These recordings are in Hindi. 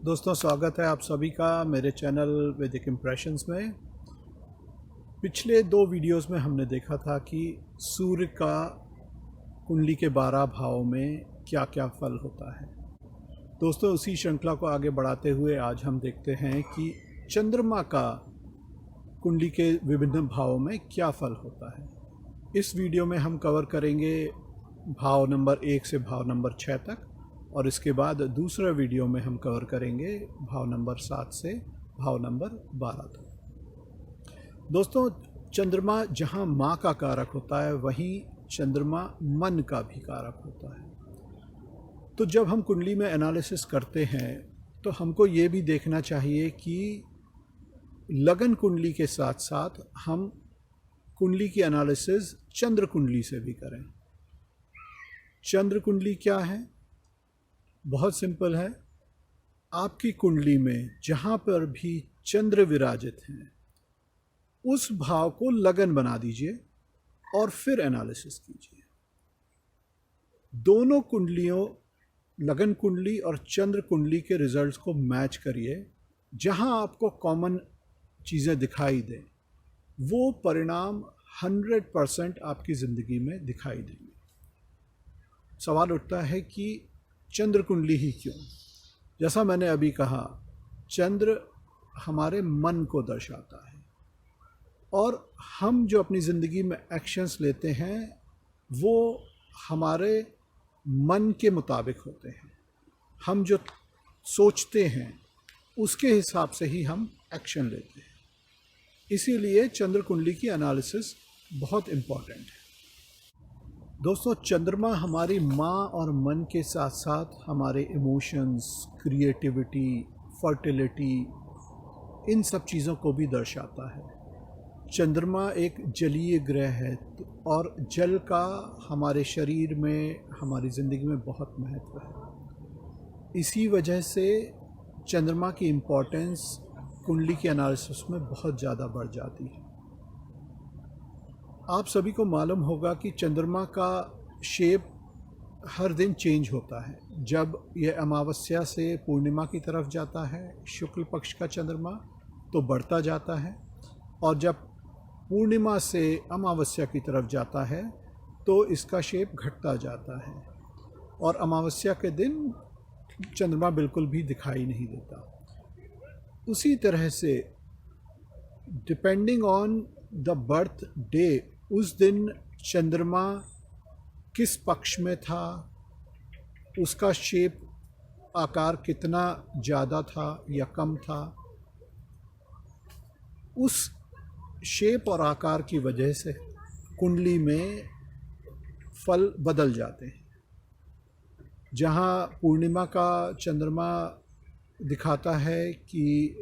दोस्तों, स्वागत है आप सभी का मेरे चैनल वैदिक इम्प्रेशंस में। पिछले 2 वीडियोस में हमने देखा था कि सूर्य का कुंडली के 12 भावों में क्या क्या फल होता है। दोस्तों, उसी श्रृंखला को आगे बढ़ाते हुए आज हम देखते हैं कि चंद्रमा का कुंडली के विभिन्न भावों में क्या फल होता है। इस वीडियो में हम कवर करेंगे भाव नंबर 1 से भाव नंबर 6 तक, और इसके बाद दूसरा वीडियो में हम कवर करेंगे भाव नंबर 7 से भाव नंबर 12 तक। दोस्तों, चंद्रमा जहाँ माँ का कारक होता है, वहीं चंद्रमा मन का भी कारक होता है। तो जब हम कुंडली में एनालिसिस करते हैं तो हमको ये भी देखना चाहिए कि लगन कुंडली के साथ साथ हम कुंडली की एनालिसिस चंद्र कुंडली से भी करें। चंद्र कुंडली क्या है? बहुत सिंपल है। आपकी कुंडली में जहाँ पर भी चंद्र विराजित हैं, उस भाव को लगन बना दीजिए और फिर एनालिसिस कीजिए। दोनों कुंडलियों, लगन कुंडली और चंद्र कुंडली के रिजल्ट्स को मैच करिए। जहाँ आपको कॉमन चीज़ें दिखाई दें, वो परिणाम 100% आपकी ज़िंदगी में दिखाई देंगे। सवाल उठता है कि चंद्र कुंडली ही क्यों? जैसा मैंने अभी कहा, चंद्र हमारे मन को दर्शाता है, और हम जो अपनी ज़िंदगी में एक्शंस लेते हैं वो हमारे मन के मुताबिक होते हैं। हम जो सोचते हैं उसके हिसाब से ही हम एक्शन लेते हैं। इसीलिए चंद्र कुंडली की एनालिसिस बहुत इम्पॉर्टेंट है। दोस्तों, चंद्रमा हमारी माँ और मन के साथ साथ हमारे इमोशंस, क्रिएटिविटी, फर्टिलिटी, इन सब चीज़ों को भी दर्शाता है। चंद्रमा एक जलीय ग्रह है और जल का हमारे शरीर में, हमारी ज़िंदगी में बहुत महत्व है। इसी वजह से चंद्रमा की इम्पोर्टेंस कुंडली के एनालिसिस में बहुत ज़्यादा बढ़ जाती है। आप सभी को मालूम होगा कि चंद्रमा का शेप हर दिन चेंज होता है। जब यह अमावस्या से पूर्णिमा की तरफ जाता है, शुक्ल पक्ष का चंद्रमा, तो बढ़ता जाता है, और जब पूर्णिमा से अमावस्या की तरफ जाता है तो इसका शेप घटता जाता है, और अमावस्या के दिन चंद्रमा बिल्कुल भी दिखाई नहीं देता। उसी तरह से depending on the birth day, उस दिन चंद्रमा किस पक्ष में था, उसका शेप, आकार कितना ज़्यादा था या कम था, उस शेप और आकार की वजह से कुंडली में फल बदल जाते हैं। जहाँ पूर्णिमा का चंद्रमा दिखाता है कि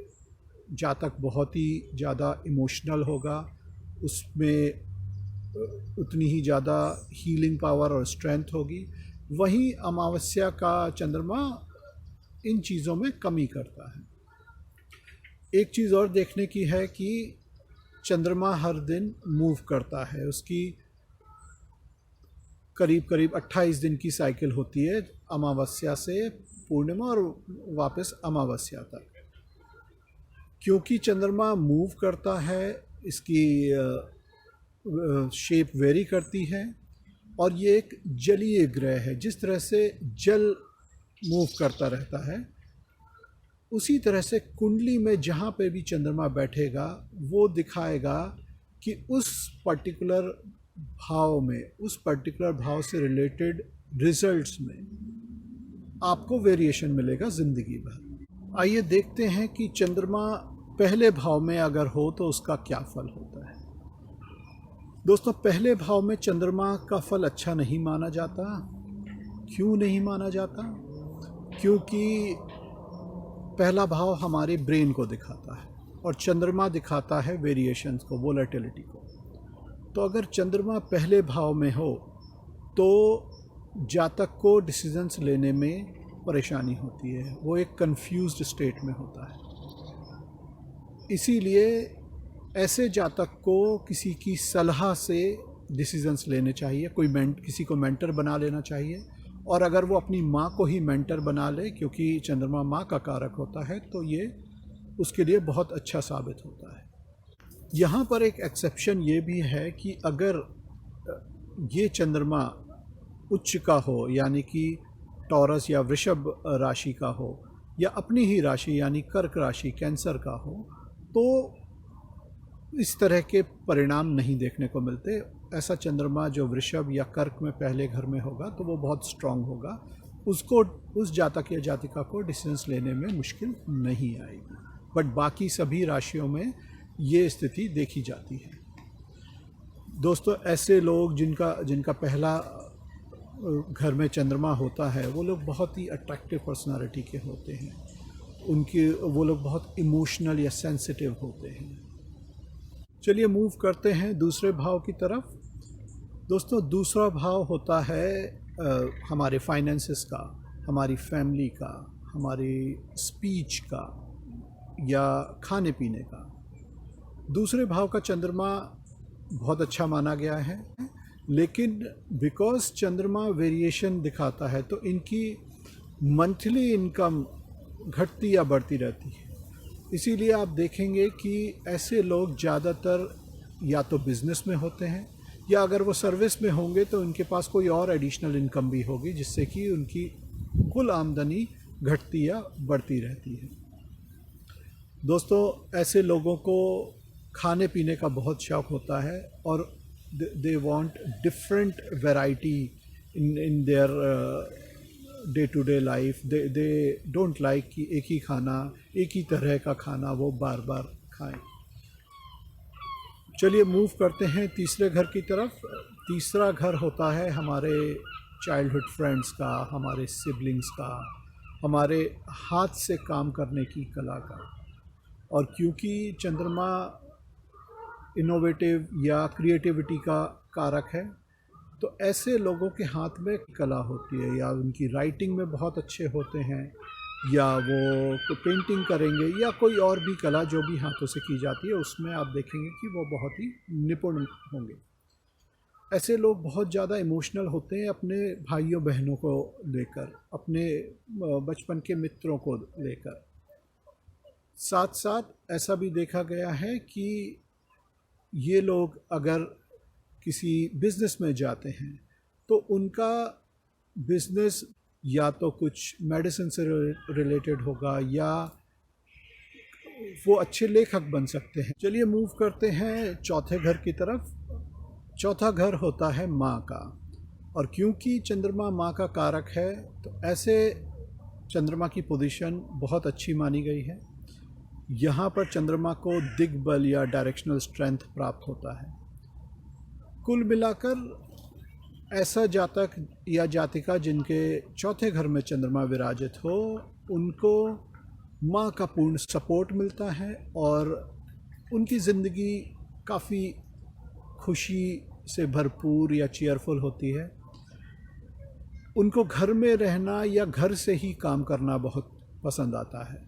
जातक बहुत ही ज़्यादा इमोशनल होगा, उसमें उतनी ही ज़्यादा हीलिंग पावर और स्ट्रेंथ होगी, वहीं अमावस्या का चंद्रमा इन चीज़ों में कमी करता है। एक चीज़ और देखने की है कि चंद्रमा हर दिन मूव करता है। उसकी करीब करीब 28 दिन की साइकिल होती है, अमावस्या से पूर्णिमा और वापस अमावस्या तक। क्योंकि चंद्रमा मूव करता है, इसकी शेप वेरी करती है, और ये एक जलीय ग्रह है। जिस तरह से जल मूव करता रहता है, उसी तरह से कुंडली में जहाँ पे भी चंद्रमा बैठेगा, वो दिखाएगा कि उस पर्टिकुलर भाव में, उस पर्टिकुलर भाव से रिलेटेड रिजल्ट्स में आपको वेरिएशन मिलेगा ज़िंदगी भर। आइए देखते हैं कि चंद्रमा पहले भाव में अगर हो तो उसका क्या फल होता है। दोस्तों, पहले भाव में चंद्रमा का फल अच्छा नहीं माना जाता। क्यों नहीं माना जाता? क्योंकि पहला भाव हमारे ब्रेन को दिखाता है और चंद्रमा दिखाता है वेरिएशंस को, वोलेटिलिटी को। तो अगर चंद्रमा पहले भाव में हो तो जातक को डिसीजंस लेने में परेशानी होती है, वो एक कंफ्यूज्ड स्टेट में होता है। इसीलिए ऐसे जातक को किसी की सलाह से डिसीजंस लेने चाहिए, किसी को मेंटर बना लेना चाहिए और अगर वो अपनी माँ को ही मेंटर बना ले, क्योंकि चंद्रमा माँ का कारक होता है, तो ये उसके लिए बहुत अच्छा साबित होता है। यहाँ पर एक एक्सेप्शन ये भी है कि अगर ये चंद्रमा उच्च का हो, यानी कि टॉरस या वृषभ राशि का हो, या अपनी ही राशि यानी कर्क राशि कैंसर का हो, तो इस तरह के परिणाम नहीं देखने को मिलते। ऐसा चंद्रमा जो वृषभ या कर्क में पहले घर में होगा तो वो बहुत स्ट्रांग होगा, उसको, उस जातक या जातिका को डिसीजंस लेने में मुश्किल नहीं आएगी। बट बाकी सभी राशियों में ये स्थिति देखी जाती है। दोस्तों, ऐसे लोग जिनका पहला घर में चंद्रमा होता है, वो लोग बहुत ही अट्रैक्टिव पर्सनालिटी के होते हैं। वो लोग बहुत इमोशनल या सेंसिटिव होते हैं। चलिए मूव करते हैं दूसरे भाव की तरफ। दोस्तों, दूसरा भाव होता है हमारे फाइनेंसेस का, हमारी फैमिली का, हमारी स्पीच का या खाने पीने का। दूसरे भाव का चंद्रमा बहुत अच्छा माना गया है, लेकिन बिकॉज चंद्रमा वेरिएशन दिखाता है तो इनकी मंथली इनकम घटती या बढ़ती रहती है। इसीलिए आप देखेंगे कि ऐसे लोग ज़्यादातर या तो बिज़नेस में होते हैं, या अगर वो सर्विस में होंगे तो उनके पास कोई और एडिशनल इनकम भी होगी, जिससे कि उनकी कुल आमदनी घटती या बढ़ती रहती है। दोस्तों, ऐसे लोगों को खाने पीने का बहुत शौक़ होता है और they want different variety in their day to day life. They don't like कि एक ही खाना, एक ही तरह का खाना वो बार बार खाएं। चलिए मूव करते हैं तीसरे घर की तरफ। तीसरा घर होता है हमारे चाइल्डहुड फ्रेंड्स का, हमारे सिबलिंग्स का, हमारे हाथ से काम करने की कला का। और क्योंकि चंद्रमा इनोवेटिव या क्रिएटिविटी का कारक है, तो ऐसे लोगों के हाथ में कला होती है, या उनकी राइटिंग में बहुत अच्छे होते हैं, या वो पेंटिंग करेंगे, या कोई और भी कला जो भी हाथों से की जाती है उसमें आप देखेंगे कि वो बहुत ही निपुण होंगे। ऐसे लोग बहुत ज़्यादा इमोशनल होते हैं अपने भाइयों बहनों को लेकर, अपने बचपन के मित्रों को लेकर। साथ साथ ऐसा भी देखा गया है कि ये लोग अगर किसी बिज़नेस में जाते हैं तो उनका बिज़नेस या तो कुछ मेडिसिन से रिलेटेड होगा, या वो अच्छे लेखक बन सकते हैं। चलिए मूव करते हैं चौथे घर की तरफ। चौथा घर होता है माँ का, और क्योंकि चंद्रमा माँ का कारक है तो ऐसे चंद्रमा की पोजीशन बहुत अच्छी मानी गई है। यहाँ पर चंद्रमा को दिग्बल या डायरेक्शनल स्ट्रेंथ प्राप्त होता है। कुल मिलाकर ऐसा जातक या जातिका जिनके चौथे घर में चंद्रमा विराजित हो, उनको माँ का पूर्ण सपोर्ट मिलता है और उनकी ज़िंदगी काफ़ी खुशी से भरपूर या चीयरफुल होती है। उनको घर में रहना या घर से ही काम करना बहुत पसंद आता है।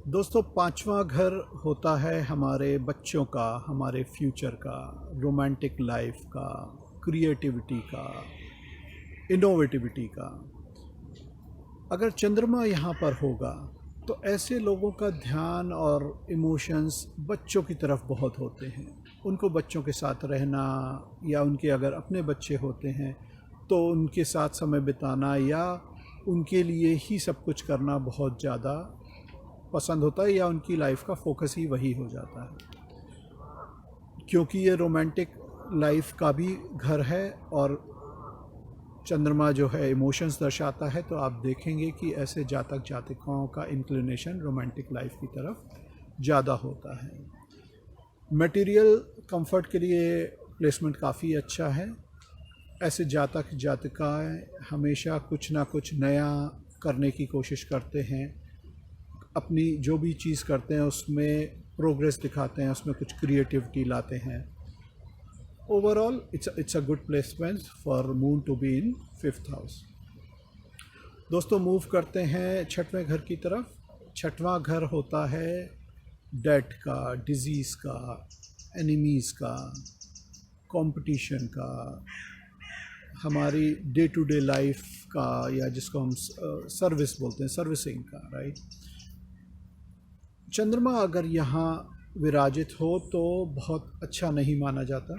दोस्तों, पांचवा घर होता है हमारे बच्चों का, हमारे फ्यूचर का, रोमांटिक लाइफ का, क्रिएटिविटी का, इनोवेटिविटी का। अगर चंद्रमा यहाँ पर होगा तो ऐसे लोगों का ध्यान और इमोशंस बच्चों की तरफ बहुत होते हैं। उनको बच्चों के साथ रहना, या उनके अगर अपने बच्चे होते हैं तो उनके साथ समय बिताना या उनके लिए ही सब कुछ करना बहुत ज़्यादा पसंद होता है, या उनकी लाइफ का फोकस ही वही हो जाता है। क्योंकि ये रोमांटिक लाइफ का भी घर है और चंद्रमा जो है इमोशंस दर्शाता है, तो आप देखेंगे कि ऐसे जातक जातिकाओं का इंक्लिनेशन रोमांटिक लाइफ की तरफ ज़्यादा होता है। मटेरियल कंफर्ट के लिए प्लेसमेंट काफ़ी अच्छा है। ऐसे जातक जातिकाएं हमेशा कुछ ना कुछ नया करने की कोशिश करते हैं, अपनी जो भी चीज़ करते हैं उसमें प्रोग्रेस दिखाते हैं, उसमें कुछ क्रिएटिविटी लाते हैं। Overall it's a good placement for moon to be in 5th house. दोस्तों, मूव करते हैं छठवें घर की तरफ। छठवां घर होता है डेथ का, डिजीज़ का, एनिमीज़ का, कंपटीशन का, हमारी डे टू डे लाइफ का, या जिसको हम सर्विस बोलते हैं, सर्विसिंग का, राइट। चंद्रमा अगर यहाँ विराजित हो तो बहुत अच्छा नहीं माना जाता।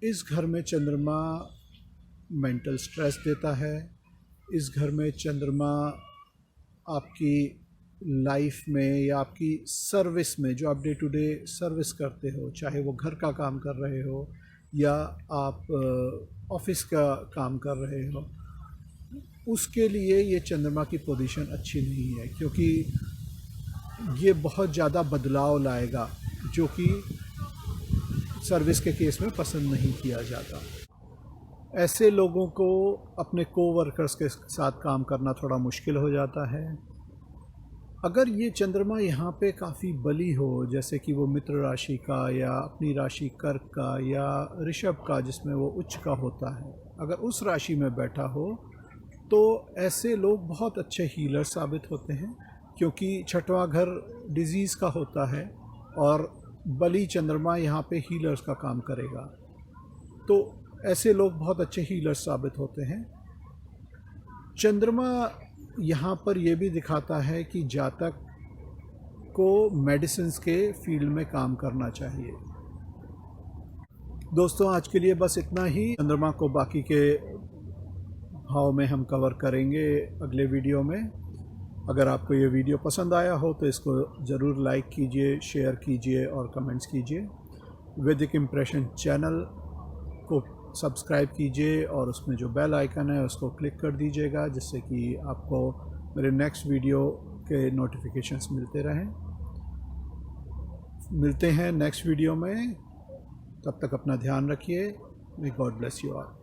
इस घर में चंद्रमा मेंटल स्ट्रेस देता है। इस घर में चंद्रमा आपकी लाइफ में या आपकी सर्विस में, जो आप डे टू डे सर्विस करते हो, चाहे वो घर का काम कर रहे हो या आप ऑफिस का काम कर रहे हो, उसके लिए ये चंद्रमा की पोजीशन अच्छी नहीं है, क्योंकि ये बहुत ज़्यादा बदलाव लाएगा, जो कि सर्विस के केस में पसंद नहीं किया जाता। ऐसे लोगों को अपने कोवर्कर्स के साथ काम करना थोड़ा मुश्किल हो जाता है। अगर ये चंद्रमा यहाँ पे काफ़ी बली हो, जैसे कि वो मित्र राशि का या अपनी राशि कर्क का या ऋषभ का, जिसमें वो उच्च का होता है, अगर उस राशि में बैठा हो तो ऐसे लोग बहुत अच्छे हीलर साबित होते हैं, क्योंकि छठवां घर डिजीज़ का होता है और बली चंद्रमा यहाँ पे हीलर्स का काम करेगा, तो ऐसे लोग बहुत अच्छे हीलर्स साबित होते हैं। चंद्रमा यहाँ पर यह भी दिखाता है कि जातक को मेडिसिन्स के फील्ड में काम करना चाहिए। दोस्तों, आज के लिए बस इतना ही। चंद्रमा को बाकी के भाव में हम कवर करेंगे अगले वीडियो में। अगर आपको ये वीडियो पसंद आया हो तो इसको ज़रूर लाइक कीजिए, शेयर कीजिए और कमेंट्स कीजिए। वैदिक इम्प्रेशन चैनल को सब्सक्राइब कीजिए और उसमें जो बेल आइकन है उसको क्लिक कर दीजिएगा, जिससे कि आपको मेरे नेक्स्ट वीडियो के नोटिफिकेशंस मिलते रहें। मिलते हैं नेक्स्ट वीडियो में, तब तक अपना ध्यान रखिए। May God bless you all.